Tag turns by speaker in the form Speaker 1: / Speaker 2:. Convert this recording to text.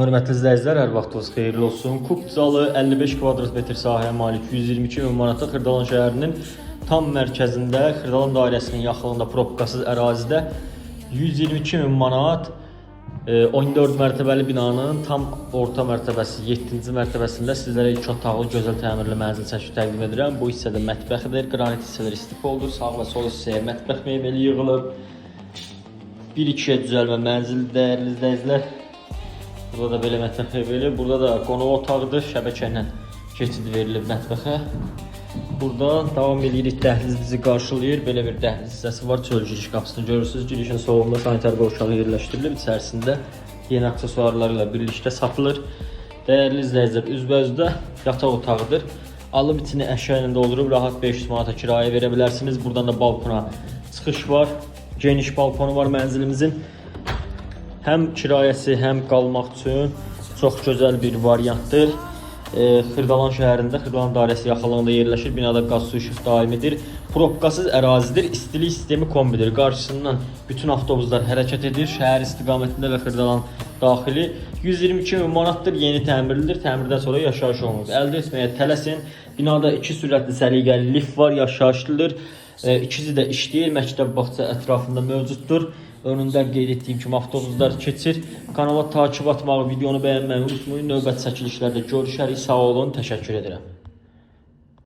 Speaker 1: Hörmətli izləyicilər, hər vaxtınız xeyirli olsun. Kupcalı 55 kvadrat metr sahəyə malik 122 min manata Xırdalan şəhərinin tam mərkəzində, Xırdalan dairəsinin yaxınlığında probkasız ərazidə 122 min manat 14 mərtəbəli binanın tam orta mərtəbəsi 7-ci mərtəbəsində sizlərə 2 otaqlı gözəl təmirli mənzil çəkib təqdim edirəm. Bu hissədə mətbəxidir, qranit hissələr istifaddır, sağ və sol hissəyə mətbəx mebeli yığılıb. 1-2-yə düzəlmə mənzil dəyərli izləyicilər. Burada da belə mətbəx mebeli, burada da qonaq otağıdır, şəbəkə ilə keçid verilib mətbəxə. Burada davam edirik, dəhliz bizi qarşılayır. Belə bir dəhliz hissəsi var, çöl giriş qapısını görürsünüz. Girişin solunda sanitar qovşağı yerləşdirilib, içərisində yeni aksesuarlarla birlikdə satılır. Dəyərli izləyicilər, üzbəüzdə yataq otağıdır. Alıb içini əşya ilə doldurub rahat 500 manata kirayə verə bilərsiniz. Buradan da balkona çıxış var, geniş balkonu var mənzilimizin. Həm kirayəsi, həm qalmaq üçün çox gözəl bir variantdır. Xırdalan şəhərində, Xırdalan dairəsi yaxınlığında yerləşir. Binada qaz su işıq daimidir. Probkasız ərazidir. İstilik sistemi kombidir. Qarşısından bütün avtobuslar hərəkət edir. Şəhər istiqamətində və Xırdalan daxili 122 min manatdır. Yeni təmirlidir. Təmirdən sonra yaşayış olunur. Əldə etməyə tələsin. Binada 2 sürətli səliqəli lift var, yaşayışlıdır. İkisi də işləyir. Məktəb bağça ətrafında mövcuddur. Önündə qeyd etdiyim kimi avtobuslar keçir. Kanala takip atmağı, videonu bəyənməyi unutmayın. Növbəti çəkilişlərdə görüşərik. Sağ olun, təşəkkür edirəm.